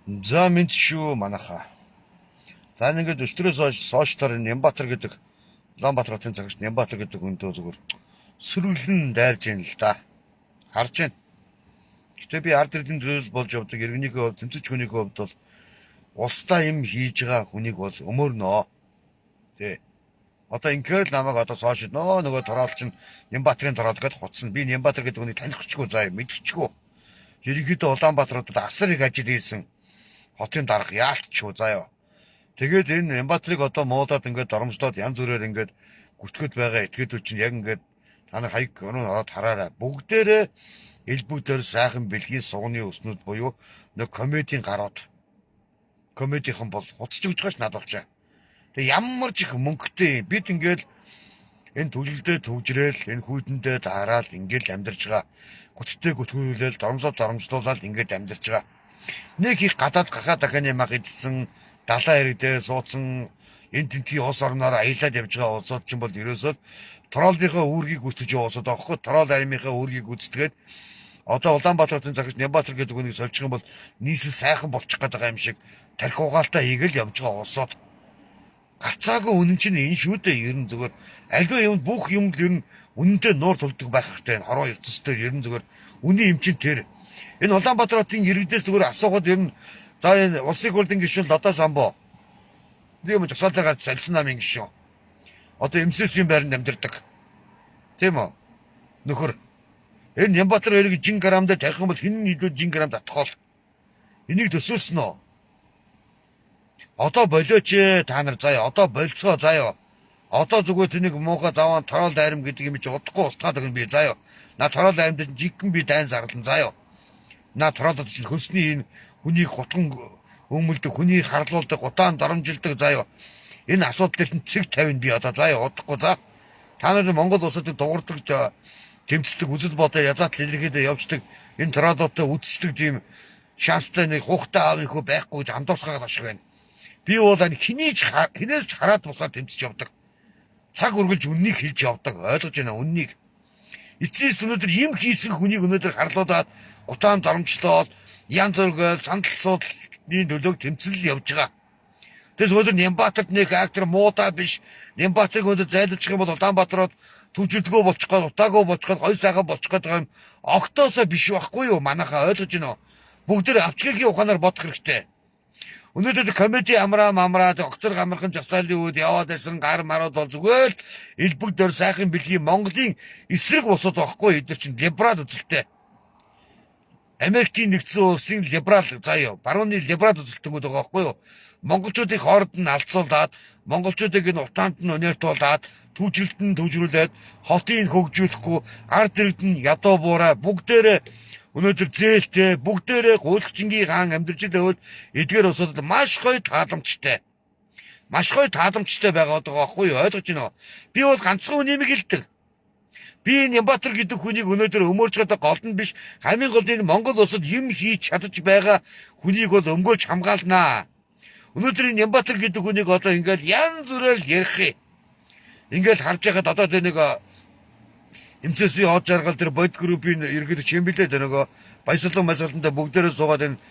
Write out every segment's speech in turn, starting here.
За мэд шүү манайха. За ингээд өчтөрөөс хойш сошиалоор Нямбатар гэдэг Улаанбаатар хотын цагш Нямбатар гэдэг хүндөө зүгээр сөрөглөн дайрж яана л да. Харж байна. Гэтэ би ард ирдийн төлөөлөл болж явдаг иргэнийхээ хувьд тэмцэж хүнийхээ хувьд бол улстай юм хийж байгаа хүнийг бол өмөрнөө. Тэ. Одоо ингээр л намайг одоо сошиал нөгөө тороол чинь Нямбатрын тороол гэдээ хуцсан. Би Нямбатар гэдэг хүнийг танихгүй заа мэдчихгүй. Ерөнхийдөө Улаанбаатаруудад асар их ажил хийсэн хотын дарга яалтчгүй заяа. Тэгээд энэ Нямбатрыг одоо муулаад ингээд доромжлоод янз бүрээр ингээд гүтгэд байгаа этгээдүүд чинь яг ингээд та нар хаяг өнөө ороод хараарай. Бүгдээрээ элбэгдээр сайхан бэлгийн сугны өснүүд буюу нэг комедийн гарууд. Комедийнхан бол хуцж өгч гаш надвалчаа. Тэг ямар ч их мөнгөтэй бид ингээд энэ түлэлдээ төвжрээл энэ хүйдэндээ дараал ингээд амьдарч байгаа. Гүттэй гүтгүүлэл доромжлуулаад ингээд амьдарч байгаа. Нэг их гадаад гахаа дахины мах идсэн далайн хэрэг дээр суудсан энэ тентгийн ус орноор аялаад явж байгаа улсууд ч юм бол ерөөсөө тороолныхоо үүргийг гүйцэтгэж яваа улсууд аахгүй тороол аймынхаа үүргийг гүйцэтгээд одоо Улаанбаатарын цагш Нямбатар гэдэг хүнийг сольчих юм бол нийслэл сайхан болчих гээд байгаа юм шиг тархи угаалтаа хийгээл явж байгаа улсууд гарцаагүй үнэн чинь энэ шүү дээ. Ер нь зүгээр альва юм бүх юм л ер нь үнэндээ нуур тулдаг байх хэрэгтэй. Хорвоо ертөстэй ер нь зүгээр үнийн юм чинь тэр. Энэ Улаанбаатар хотын иргэдээс зүгээр асуухад ер нь за энэ улсын хурлын гишүүн Лодо Самбо тийм үү жагсаалтаа гарч салсан намын гишүүн. Одоо МСС-ийн байранд амьдардаг. Тийм үү? Нөхөр энэ Нямбатар хоёрыг жин грамдаа тавих юм бол хин илүү жин грамд атах бол энийг төсөөлсөн үү? Одоо болооч та нар заяа. Одоо болцгоо заяа. Одоо зүгээр тэнийг муухай заваан тороол дайрам гэдэг юм чи удахгүй устгаад өгнө би заяа. На тороол дайрамд жигэн би дайн зарлан заяа. На тороолд чинь хөсний энэ хүнийг гутган өмөлдөг, хүнийг харлуулдаг, гутаан доромжилдаг заяа. Энэ асуудал дээр чинь цэг 50 би одоо заяа удахгүй за. Та нар Монгол улсад дуурдаг тэмцдэг үзэл бодоо язаат илэрхийлээ явждаг энэ тороолуудтай үзчихдэг тийм шанстай нэг хуухтай аав ихүү байхгүй гэж андуурсгаад ашиг байна. Би бол энэ хинээс ч хараад бусаад тэмцэж явдаг. Цаг үргэлж үннийг хэлж явдаг. Ойлгож байна үннийг. Эцэс өнөөдөр юм хийсэн хүнийг өнөөдөр харлуулаад гутаан доромжлоод янз бүргээл сандал суудлын төлөөг тэмцэл явж байгаа. Тэс өнөөдөр Нямбатарт нэг актер муудаа биш. Нямбатарыг өнөөдөр зайлуулчих юм бол Улаанбаатарууд түвжилдгөө болчих гол утаагүй болчих гол гой сайхан болчих гэдэг юм. Огтоосоо биш байхгүй юу манайхаа ойлгож байна уу? Бүгдээр авчгийн ухаанаар бодох хэрэгтэй. Өнөөдөр комеди амраад огцор гамархан жагсаалын үед яваад байсан гар марууд бол зүгээр л элбэг дөр сайхан бэлгийн Монголын эсрэг усууд байхгүй эдгээр чинь либерал үзэлтэй. Америкийн нэгдсэн улсын либерал заяа барууны либерал үзэлтэнгүүд байгаа байхгүй юу? Монголчуудыг хооронд нь алцуулаад монголчуудыг энэ утаанд нь өнөртүүлээд түүжилт нь төвжрүүлээд хотыг хөгжүүлэхгүй ард иргэд нь ядуу буураа бүгдээрээ өнөөдөр зээлтэй бүгдээрээ гуйлгчингийн хаан амьдарч байвал эдгээр улсуудад маш гоё тааламжтай. Маш гоё тааламжтай байгаа байхгүй юу? Ойлгож байна уу? Би бол ганцхан хүнийг хэлдэг. Би Нямбатар гэдэг хүнийг өнөөдөр өмөрж байгаа гол нь биш хамгийн гол нь Монгол улсад юм хийж чадаж байгаа хүнийг бол өмгөөлж хамгаалнаа. Өнөөдөр Нямбатар гэдэг хүнийг одоо ингээл янз бүрээр ярих. Ингээл харж байхад одоо тэ нэг МЦС-ийн хот жаргал дээр бод группийн ерөнхийдөө чембилээ тэ нөгөө баясгалан масгалтанда бүгдээрээ суугаад энэ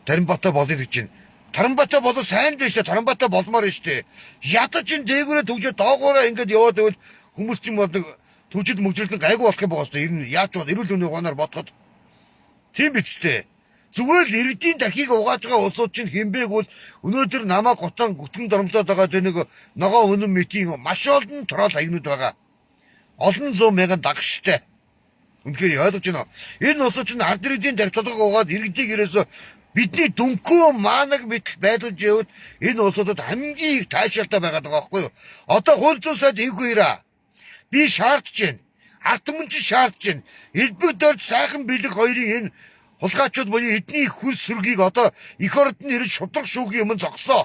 Таранбатай болъё гэж чинь. Таранбатай болоо сайн дээ штэ. Таранбатай болмоор нь штэ. Ядаж ин дээгүүрээ төгжөө доогоороо ингээд яваад байвал хүмүүс чинь болдог төвчд мөгжлөлтөнд гайгүй болох юм байгаа штэ. Ер нь яаж бол эрүүл мэндийн ухаанаар бодоход тийм биз дээ. Зүгээр л иргэдийн дахийг угааж байгаа улсууд чинь хэмбээгүүл өнөөдөр намаа гутан гүтгэн доромжлоод байгаа тэ нэг ногоо үнэн мэтийн маш олон тороол хаягнууд байгаа. Олон 100 мянган дагштай. Үнэхээр ойлгож байна. Энэ улсууд чинь ард иргэдийн дарилтыг угаад иргэдийг ерөөсө бидний дүнхүү маанаг мэтэл байлгаж яваад энэ улсуудад хамгийн их таашаалтай байгаад байгаа байхгүй юу? Одоо хууль зүйн сайд инхүү ираа. Би шаардж байна. Ард түмэн чинь шаардж байна. Элбэг дорд сайхан бэлэг хоёрын энэ хулгайчуд буюу эдний хүс сүргийг одоо эх ордны ирж шудраг шүүгийн өмнө зогсоо.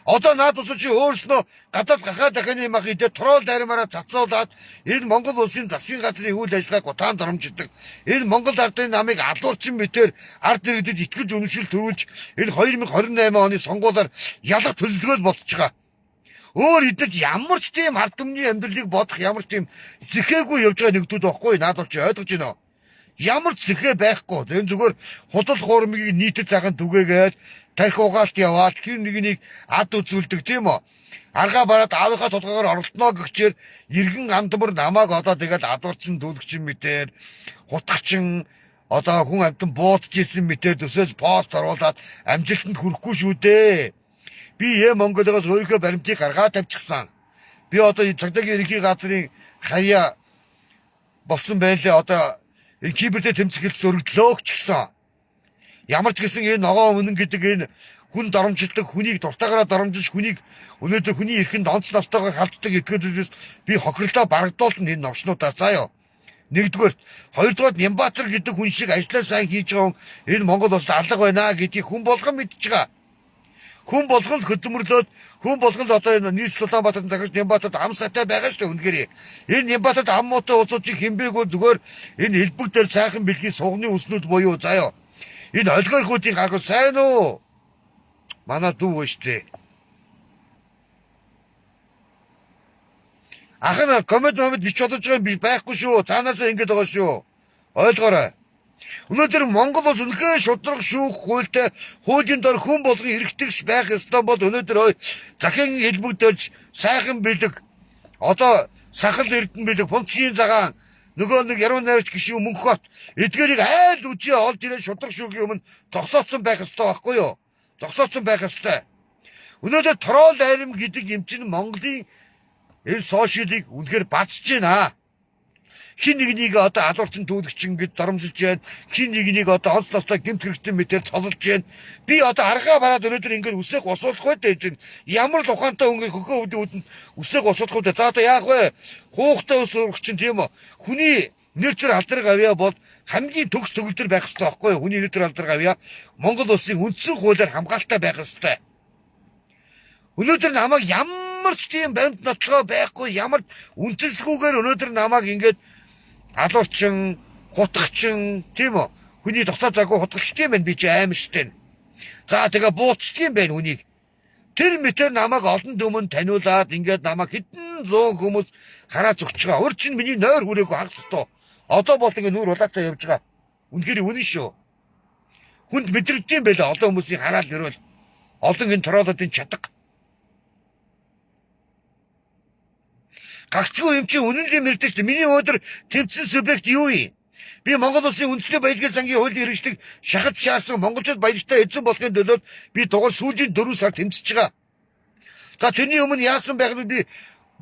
Одоо наад улс чи өөрснөө гадаад гахаа дахины мах идэ тороол дайрмаараа цацуулаад энэ Монгол улсын засгийн газрын үйл ажиллагааг гутаан доромжлдог. Энэ Монгол ардын намыг алуурчин мэтэр ард иргэдэд итгэж үнэмшил төрүүлж энэ 2028 оны сонгуулиар ялах төлөвлөгөөл бодож байгаа. Өөр эдэд ямар ч тийм ард түмний амьдралыг бодох ямар ч тийм зэхээгүй явж байгаа нэгдүүд байхгүй наад бол чи ойлгож байна уу? Ямар зэхээ байхгүй. Тэр зүгээр худал хуурмыг нийтэд цагаан түгээгээд тарих угаалт яваад хэр нэгнийг ад үзүүлдэг тийм үү? Аргаа бараад аавынхаа толгойгоор оролтноо гэгчээр иргэн андмар намааг одоо тэгэл адуурчин дүүлгчин мэтэр хутгачин одоо хүн амтан буудж исэн мэтэр төсөөж пост оруулаад амжилтанд хүрэхгүй шүү дээ. Би Монголоос өөрийнхөө баримтыг гаргаад тавьчихсан. Би одоо цагдаагийн ерөнхий газрын хаяа болсон байлээ. Одоо энэ кибердээ тэмцэхэлс өргөдлөө ч гэсэн. Ямар ч гэсэн энэ ногоо үнэн гэдэг энэ хүн доромжилдаг, хүнийг дуртаагаараа доромжилж, хүнийг өнөөдөр хүний эрхэнд онц ностойгоор халддаг этгээдүүдээс би хохирлоо барагдуулна энэ новчнуудаа заяа. Нэгдүгээр, хоёрдугаар Нямбатар гэдэг хүн шиг ажиллаа сайн хийж байгаа хүн энэ Монгол улсад алга байна гэдгийг хүн болгон мэдж байгаа. Хүн болгон хөдөлмөрлөөд хүн болгон одоо энэ нийслэл Улаанбаатарт захирч Нямбатарт ам сайтай байгаа шүү дээ үнэхээр. Энэ Нямбатарт ам муутай улсуудын хэмбээгөө зүгээр энэ элбэг дээр сайхан бэлгийн сугны үснүүд буюу заяа. Энэ олигархуудын гаргал сайн уу? Манай дүү өштэй. Ахна коммент бич бодож байгаа юм байхгүй шүү. Цаанаасаа ингэж байгаа шүү. Ойлгоорой. Өнөөдөр Монгол улс үнэхээр шудраг шүүх хуультай хуулийн дор хүн болгон хэрэгтэгч байх ёстой бол өнөөдөр захин хэлбэгдэлж сайхан бэлэг одоо сахал эрдэн бэлэг функцийн цагаан нөгөө нэг яруу найрч гişүү мөнхөт эдгээрийг айл үжи олж ирээ шудраг шүүхийн өмнө зогсооцсон байх ёстой байхгүй юу? Зогсооцсон байх ёстой. Өнөөдөр трол арим гэдэг юм чинь Монголын энэ сошиалыг үнэхээр бацж байна. Хин нэгнийг одоо алуурчин дүүлэгчин гэж доромжилж байна. Хин нэгнийг одоо онц ностой гэмт хэрэгтэй мэтэр цололж байна. Би одоо аргаа бараад өнөөдөр ингээд үсээх усуулах байж чинь ямар л ухаантай өнгө хөхөө үдэнд үсээх усуулах үү. За одоо яах вэ? Хуухтай ус урах чинь тийм үү? Хүний нэр төр алдраг авьяа бол хамгийн төгс төгөлдөр байх хэрэгтэй байхгүй юу? Хүний нэр төр алдраг авьяа Монгол улсын үндсэн хуулиар хамгаалалттай байх хэрэгтэй. Өнөөдөр намайг ямар ч тийм баримт нотлогоо байхгүй ямар үндэслэлгүйгээр өнөөдөр намайг ингээд алуурчин, хутгачин тийм үү? Хүний зогсоо заагүй хутгалчт юм байна би чи аимштай. За тэгээ бууцчт юм байна хүнийг. Тэр мэтэр намайг олон дүмэн таниулаад ингээд намайг хэдэн зуун хүмүүс хараа зогч байгаа. Өөр чинь миний нойр хүрээгүй хагас тоо. Одоо бол ингээд нүүр улаатаа явж байгаа. Үнэхээр үнэн шүү. Хүнд мэдрэгдэм байлаа олон хүмүүсийн хараал нэрвэл олон энэ троллуудын чадах. Гагцгүй юм чи үнэн л мэрдэж шүү дээ. Миний өнөөдөр тэмцэн субъект юу юм? Би Монгол улсын үндэслэл баялагын сангийн хуулийн хэрэгжлийг шахаж шаарсан монголчууд баялагтай эзэн болохын төлөө би дугаар сүүлийн 4 сар тэмцэж байгаа. За тэрний өмнө яасан байх вэ? Би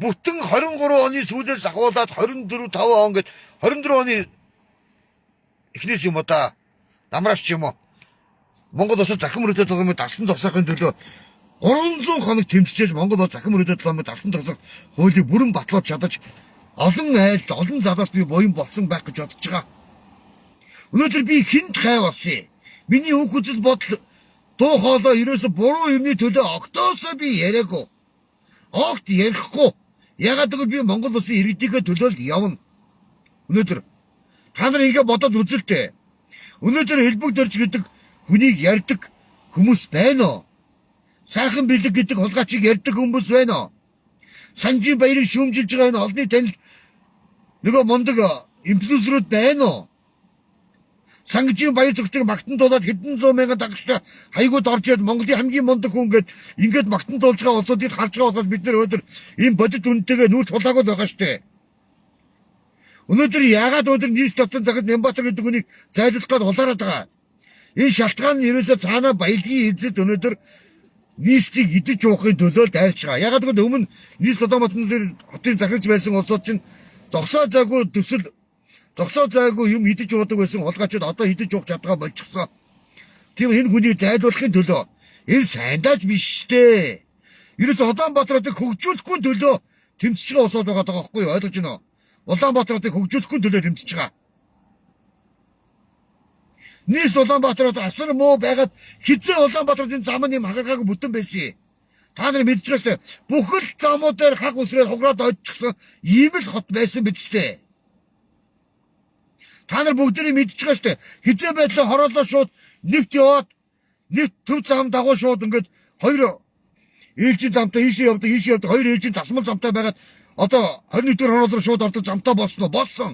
бүтэн 23 оны сүүлээс ахуулаад 24 5 он гээд 24 оны эхнээс юм уу та намраач юм уу? Монгол улсад захим мөрөдөд байгаа юм дарсан зогсоохын төлөө 300 хоног тэмцэж Монгол улс захим мөрөдөд байгаа юм дарсан зогсоох хуулийг бүрэн батлуулж чадаж олон айлд олон залуус би буян болсон байх гэж бодож байгаа. Өнөөдөр би хинт хай болсон. Миний үг үзэл бодол дуу хоолой ерөөсө буруу юмны төлөө огтоосоо би яриаггүй. Огт ярихгүй. Ягаад гэвэл би Монгол улсын иргэдийнхээ төлөө явна. Өнөөдөр та нар ингэ бодоод үзэлтэй. Өнөөдөр хэлбэг дөрж гэдэг хүнийг ярьдаг хүмүүс байна уу? Сайхан бэлэг гэдэг хулгайчийг ярьдаг хүмүүс байна уу? Санжи баярыг шүүмжилж байгаа энэ олонний танил нөгөө мундаг инфлюенсерүүд байна уу? Сангижийн баяр зүгтийг магтантуулаад хэдэн зуун мянган дагагчтай хайгууд орж ирээд Монголын хамгийн мундаг хүн ингээд магтантуулж байгаа улсуудыг харж байгаа болохоос бид нэр өнөөдөр энэ бодит үнэтэйгээ нүүр тулаагүй байгаа штэ. Өнөөдөр яагаад өнөөдөр нийс дотор захад Нямбатар гэдэг хүнийг зайлуулах гээд улаарад байгаа. Энэ шалтгаан нь ерөөсөө цаанаа баялагын эзэд өнөөдөр нийслийг идэж уухын төлөө дайрч байгаа. Ягаад гэвэл өмнө нийс Улаанбаатар хотын захирч байсан улсууд чинь зогсоо зайгүй төсөл зогсоо зайгүй юм идэж уудаг байсан хулгайчид одоо идэж уух чадгаа болчихсон. Тийм энэ хүнийг зайлуулахын төлөө энэ сайндаач биш штэ. Ерөөсөө Улаанбаатарыг хөгжүүлэхгүй төлөө тэмцэж байгаа улсууд байгаа байхгүй юу? Ойлгож байна уу? Улаанбаатарыг хөгжүүлэхгүй төлөө тэмцэж байгаа. Нийс Улаанбаатарт асар муу байгаад хизээ Улаанбаатарын зам нь юм хагаргаагүй бүтэн байсан. Та нар мэдж байгаа шүү дээ. Бүхэл замууд дээр хаг усраад хугараад ойдчихсан ийм л хот байсан биз дээ. Та нар бүгдээ мэдж байгаа шүү дээ. Хизээ байдлаа хороолоо шууд нэгт яваад нэг төв зам дагуу шууд ингээд хоёр ээлжийн замтай ийшээ явдаг хоёр ээлжийн засмал замтай байгаад одоо 21 дэх хороолоор шууд ордог замтай болсон уу? Болсон.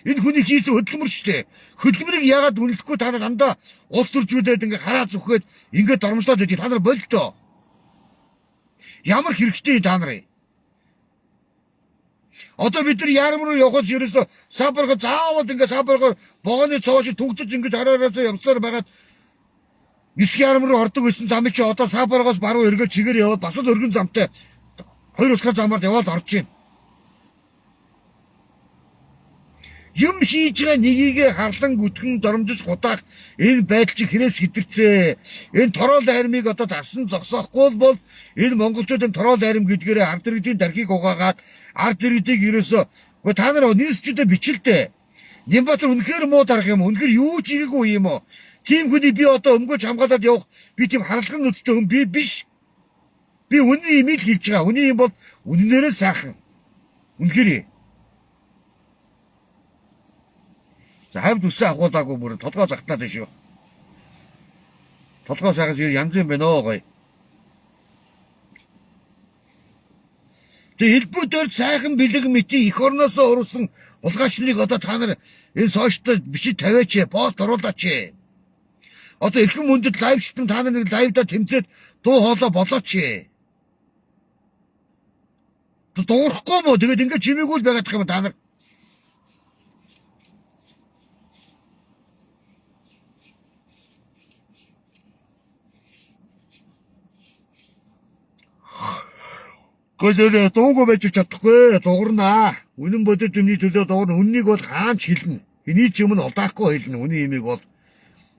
Энэ хүний хийсэн хөдөлмөр шүү дээ. Хөдөлмөрийг яагаад үнэлэхгүй та нар дандаа улс төржүүлээд ингээ хараа зүхгээд ингээ дормжлоод байдгийг та нар болтоо. Ямар хэрэгтэй та нарын. Одоо бид нар ярам руу явхад ерөөсө сабарга заавал ингээ сабаргаар богоны цоош түгтэж ингээ хараараасаа явсаар байгаад нисх ярам руу ордог байсан зам чи одоо сабаргаас баруун эргээ чигээр яваад бас л өргөн замтай хоёр усгай замаар яваад орж байна. Юм хийж байгаа нёгийгээ харлан гүтгэн доромжиж гудаах энэ байдал чи хинээс хэтэрцээ. Энэ торол дайрмыг одоо дарсан зогсоохгүй бол энэ монголчуудын торол дайрм гэдгээрээ ард иргэдийн дархийг угаагаад ард иргэдийг ерөөсөө та нар нийсчүүдэд бичлээ. Нямбатар үнэхээр муу дарга юм уу? Үнэхээр юу ч хийгээгүй юм уу? Тийм хүний би одоо өмгөөж хамгаалаад явах би тийм харалхан нүдтэй хүн би биш. Би үнэн юм л хийж байгаа. Үнэн юм бол үннээрээ сайхан. Үнэхээр за хамт үсээ агуулаагүй бүр толгой загтаад байна шүү. Толгой сайхаас янз юм байна оо гоё. Тэг хэлбүгээр сайхан бэлэг мэти эх орноосоо урсан улгаачлалыг одоо та нар энэ сошиалд бичиж тавиач, пост оруулаач. Одоо эрхэм мөндөд лайв шитэн та нар нэг лайвда тэмцээд дуу хоолой болооч. Дуурахгүй мó тэгээд ингээд чимээгүй л байгаад тах юм та нар. Гэхдээ дуугүй байж чадахгүй дуурнаа. Үнэн бодит юмний төлөө дуурна. Үннийг бол хаанч хэлнэ. Эний ч юм нь удаахгүй хэлнэ. Үнэн имийг бол.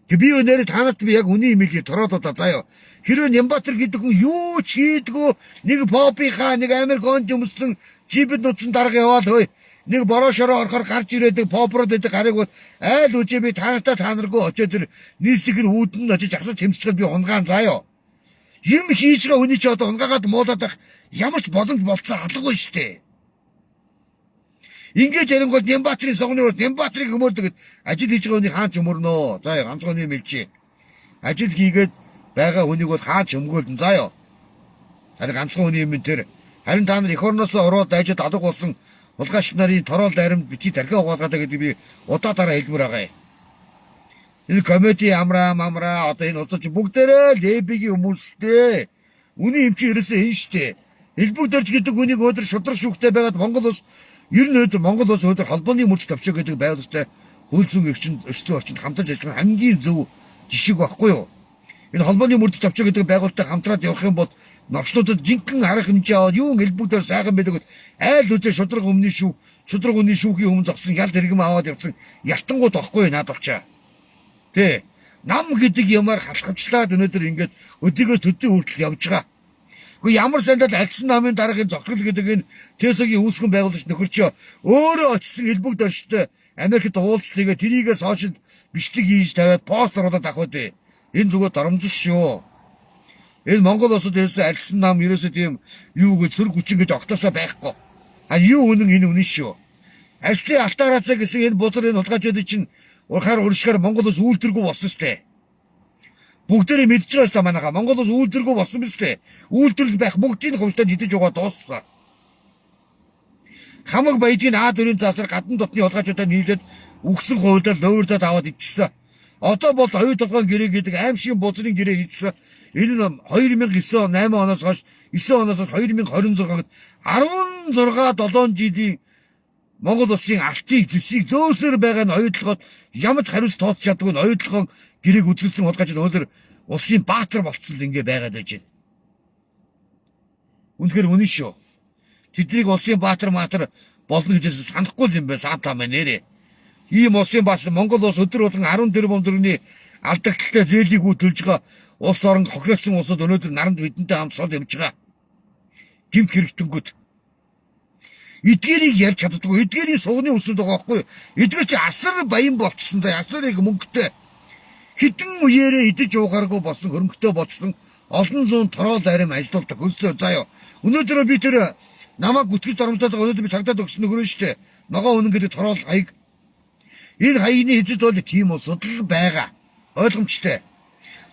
Тэг би өнөөдөр та нарт би яг үнэн имийг тороод удаа заяа. Хэрвээ Нямбатар гэдэг хүн юу ч хийдгүү нэг попихаа нэг Америконч өмссөн жибэд нутсан дарга яваад хөөе. Нэг борошороо орохоор гарч ирээдэг попрод гэдэг гарыг бол айл үжи би та наргүй очоод тэр нийслэг нь үүдэн очиж асаж хэмсчихэд би унгаан заяа. Юм хийж байгаа хүний ч одоо унгаагаад муудаад байх ямар ч боломж болцсон алгагүй шүү дээ. Ингээд ярингол Нямбатрын согны бол Нямбатрыг өмөрдөг ажил хийж байгаа хүний хаач өмөрнөө. За ганцхан юм хэлчихье. Ажил хийгээд байгаа хүнийг бол хаач өмгөөлн заяа. Харин ганцхан хүний юм тэр. Харин та нар эх орноосоо ороод ажид алга болсон улгаач нарын торол дайрамд бити тархи угаалгаад гэдэг би удаа дараа хэлмээр байгаа юм. Энэ комеди амраа одоо энэ уцаач бүгдээрээ лебигийн хүмүүс штэ. Үний юм чи ерөөсөө энэ штэ. Элбэгдэрч гэдэг үнийг өдөр шудраг шүүхтэй байгаад Монгол улс ер нь өдөр Монгол улс өдөр холбооны мөрдөлт төвчөө гэдэг байгууллагатай хөл зүүн эрчим орчинд хамтарч ажиллах хамгийн зөв жишг байхгүй юу? Энэ холбооны мөрдөлт төвчөө гэдэг байгууллагатай хамтраад явах юм бол новчлуудад жинхэнэ арга хэмжээ аваад юу элбэгдэр сайхан байдаг айл үзээ шудраг өмнө шүүхийн өмнө зогсон ял тэргэм аваад явсан ялтангууд واخгүй наад болчаа. Тэ нам гэдэг юмар халахвчлаад өнөөдөр ингээд өдөгөөс төдий хүртэл явж байгаа. Гэхдээ ямар сандал альсан намын дараагийн зогтгол гэдэг энэ Тесагийн үүсгэн байгуулагч нөхөрчөө өөрөө очсон элбэг дөрштэй Америкт уулзлыгээ тэрийгээ сошиал бичлэг хийж тавиад пост оруулаад авах үү. Энэ зүгээр доромжш шүү. Энэ Монгол улсад ирсэн альсан нам ерөөсөө тийм юу гэж сөрөг хүчин гэж огтосоо байхгүй. А юу үнэн энэ үнэн шүү. Ажлын алтаараацаа гэсэн энэ бузар энэ улгаачдын чинь урахаар уршгаар Монгол улс үйлдвэргүй болсон штэ. Бүгдээрээ мэдж байгаа штэ манайха. Монгол улс үйлдвэргүй болсон биз дээ. Үйлдвэрлэл байх бүгдийн хувьстад хідэж байгаа дууссан. Хамаг баядгийн А4-ийн заасаар гадна дотны улгаачдад нийлээд үгсэн хуйлдал нөөрдөд аваад ичсэн. Одоо бол оюу толгойн гэрээ гэдэг аимшигын бузрын гэрээ хийсэн. Энэ нь 2009 8 оноос хойш 9 оноос 2026-д 16 7 жилийн Монгол улсын алтыг зэсийг зөөсөр байгаа нь оюутлогод ямар ч хариуц тооцож чаддгүй нь оюутлогоо гэрээг үзүүлсэн улгаач өнөөдөр улсын баатар болцсон л ингэ байгаад байж байна. Үнэхээр үнэн шүү. Тэднийг улсын баатар болно гэж санахгүй юм байна саатаа мэ нэрээ. Ийм улсын баатар Монгол улс өдөр болгон 14 төгрөгийн алдагдaltaй зээлийг хөтөлж байгаа улс орон хохирлсон улсууд өнөөдөр наранд бидэнтэй хамт сул явж байгаа. Гэмт хэрэгтэнгүүд эдгээрийг ярьж чаддаггүй. Эдгээрийн сувны өсөд байгаа байхгүй. Эдгээр чи асар баян болчихсон. За асарыг мөнгөтэй хитэн үеэрээ идэж уугааргүй болсон хөрөнгөтэй болчихсон олон зуун торол дайрам ажилладаг хөлсөө заяа. Өнөөдөр би тэр намайг гүтгэж доромжлоод байгаа өнөөдөр би цагдаад өгсөн нөхөрөө штэ. Ногоо үнэн гэдэг торол хаяг. Энэ хаягны эзэд бол тийм судал байгаа. Ойлгомжтой.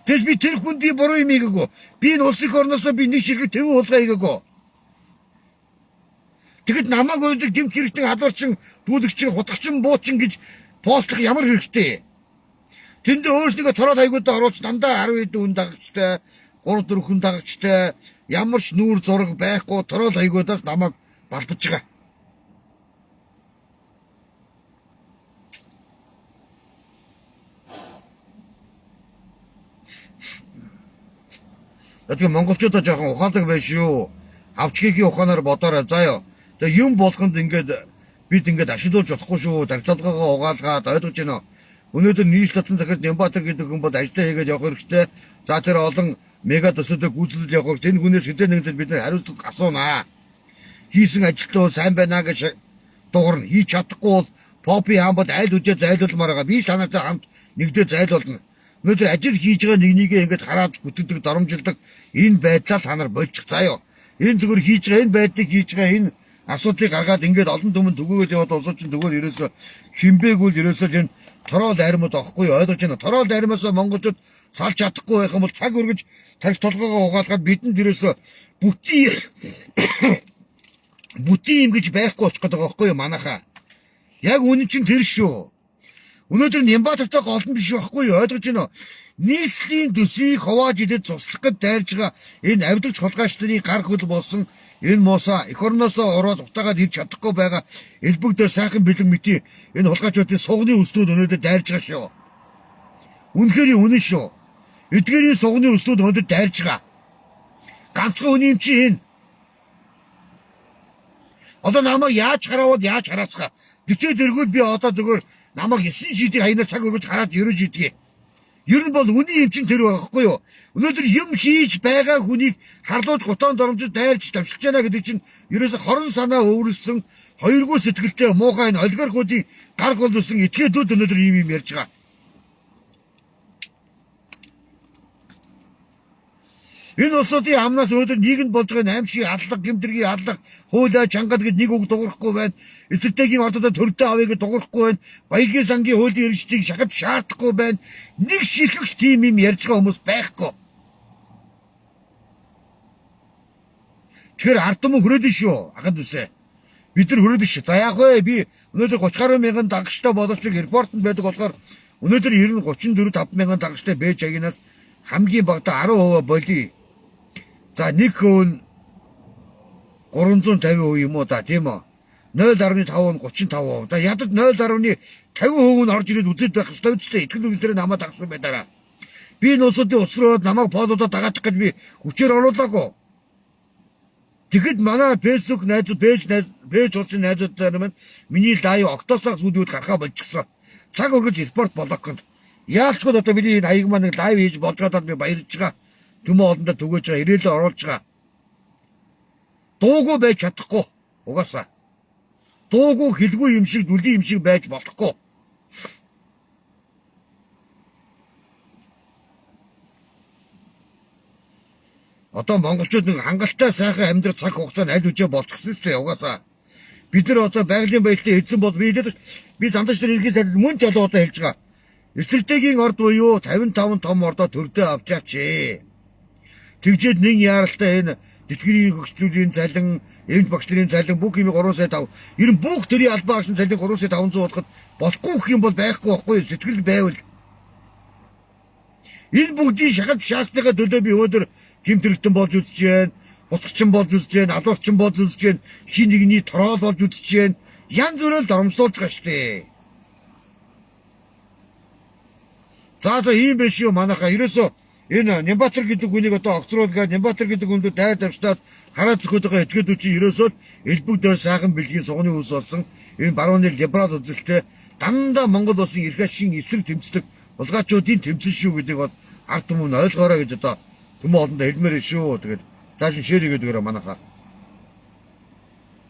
Тэс би тэр хүнд би буруу юм хийгээгүй. Би энэ улсын орноосоо би нэг ширхэг тэвэн хулгай хийгээгүй. Тэгэд намайг өөрөөр гэмт хэрэгтэн халуурчин, дүүлэгчин, хутгачин, буучин гэж постлох ямар хэрэгтэй. Тэнд өөрснийгөө тороод хайгуудаа оруулж дандаа 10 хэд хүн дагагчтай, 3 4 хүн дагагчтай ямар ч нүүр зураг байхгүй тороод хайгуудаас намайг балбаж байгаа. Тэгэхээр монголчуудаа жоохон ухаалаг байж шүү. Авчгийн ухаанаар бодоорой заяа. Тэгээ юм болгонд ингээд бид ингээд ашиглуулж болохгүй шүү. Дарилгалгаагаа угаалгаад ойлгож байна. Өнөөдөр нийслэл татсан захирал Нямбатар гэдэг хүн бол ажиллаа хийгээд явах хэрэгтэй. За тэр олон мега төсөлөд гүйцэтгэл явах. Энэ хүнээс хизээ нэгэн зүйл бид хариуцлага асуунаа. Хийсэн ажилтнаа сайн байна гэж дуурна. Хийж чадахгүй бол попи хамбад айл үжээ зайлуулмаар байгаа. Би санаатай хамт нэгдээ зайлуулна. Өнөөдөр ажил хийж байгаа нэгнийгээ ингээд хараад бүтдэг, доромжилдог энэ байдлаа та нар болчих заяа. Энэ зүгээр хийж байгаа энэ байдлыг хийж байгаа энэ асуудлыг гаргаад ингээд олон түмэн төгөөгөл яваад улсуучин төгөөр ерөөсө химбэгүүл ерөөсө энэ тороол армууд авахгүй ойлгож байна. Тороол армаасаа монголчууд салж чадахгүй байх юм бол цаг өргөж тарих толгоогоо угаалгаад бидэнд ерөөсө бүтэн юм гэж байхгүй очих гэдэг байхгүй юу манайхаа. Яг үнэн чинь тэр шүү. Өнөөдөр Нямбатартай гол нь биш байхгүй юу ойлгож байна уу? Нийслэлийн төсвийг ховоож идэж цуслах гэж дайрж байгаа энэ авдагч хулгайчдын гар хөл болсон энэ муусаа эх орноосоо ороод утаагаад ирж чадахгүй байгаа элбэгдээ сайхан бэлэн мэти энэ хулгайчдын сугны өснүүд өнөөдөр дайрж байгаа шүү. Үнэхээр үнэн шүү. Эдгээрийн сугны өснүүд өнөөдөр дайрж байгаа. Ганцхан үний юм чи энэ. Одоо намайг яаж хараавал яаж хараацгаа. Бичээд эргүүл би одоо зүгээр намайг 9 шидийг хаянаа цаг өргөж хараад ерөөж идгээ. Ер нь бол үний юм чин тэр байхгүй юу? Өнөөдөр юм хийж байгаа хүнийг харлууж гутаан доромжиж дайрч давшилж байна гэдэг чинь ерөөсө хорон санаа өөрлөсөн хоёргүй сэтгэлтэй муухай энэ олигархуудын гар голдсон этгээдүүд өнөөдөр ийм ярьж байгаа. Энэ улсуудын амнаас өнөөдөр нийгэмд болж байгаа аимшиг аллах, гэмтргийн аллах, хуулиа чангал гэж нэг үг дуурахгүй байна. Эсрэгтэйгийн ордод төрөлтэй авъя гэж дуурахгүй байна. Баялагын сангийн хуулийн эрхчлийг шахаж шаардахгүй байна. Нэг ширхэгч тийм юм ярьж байгаа хүмүүс байхгүй. Тэгэхээр ард түмэн хүрээдэн шүү. Ахад үсэ. Бид нар хүрээдэн шүү. За яах вэ? Би өнөөдөр 30 гаруй мянган дагагчтай боловч репортод байдаг болохоор өнөөдөр 34-5 мянган дагагчтай байж агинаас хамгийн багадаа 10% болий. За нэг хүн 350% юм уу да тийм үү? 0.5 нь 35%. За ядаж 0.50% нь орж ирээд үзээд байх ёстой үстэй. Итгэл үнсээр намайг дагсан байдаараа. Би энэ улсуудын уцраад намайг полуудаа дагаадах гэж би хүчээр оруулаагүй. Тэгэхэд манай Facebook найзууд, пэйж утсын найзуудтай маань миний лайв октосоос үүдүүд гарахаа болчихсон. Цаг өргөж репорт болгох. Яалчгүй одоо миний энэ хаяг маань лайв хийж болж байгаад би баярлж байгаа. Төмөө олондоо түгэж байгаа, ирээлээ оруулж байгаа. Дуугүй байж чадахгүй. Угаасаа. Дуугүй хэлгүй юм шиг, дүлийн юм шиг байж болохгүй. Одоо монголчууд нэг хангалттай сайхан амьдрах цаг хугацаанд аль үжээ болчихсон шүү дээ угаасаа. Бид нар одоо байгалийн баялтаа эзэн бол би зандаж тэр иргэн сайд мөн ч одоо хэлж байгаа. Эсрэгтэйгийн орд буюу 55 том ордоо төрдөө авчаач. Тэгжээд нэг яаралтай энэ тэтгэрийн хөгжлөлийн цалин, эмч багшлын цалин бүх юм 3 сая 5. Ер нь бүх төрийн албан агшин цалин 3 сая 500 болоход болохгүй гэх юм бол байхгүй байхгүй сэтгэл байвал. Энэ бүгдийг шахаж шаасныхаа төлөө би өнөөдөр гэмтрэгтэн болж үзэж байна. Хутгачин болж үзэж байна, алуурчин болж үзэж байна, хин нэгний тороол болж үзэж байна. Янз бүрээр доромжлуулж байгаа шүү дээ. За ийм биш юу манайхаа ерөөсөө энэ Нямбатар гэдэг хүнийг одоо огцруулгаад Нямбатар гэдэг хүнд дайр давшлаад хараа зөвхөд байгаа этгээдүүд чинь ерөөсөө элбэг дээр сайхан бэлгийн сугны үс болсон энэ барууны либерал үзэлтэй дандаа Монгол улсын эрх ашигын эсрэг тэмцдэг улгаачуудын тэмцэн шүү гэдэг бол ард түмэн ойлгоорой гэж одоо түмэн олондоо хэлмээр шүү. Тэгээд цааш ширээ гэдэг манайхаа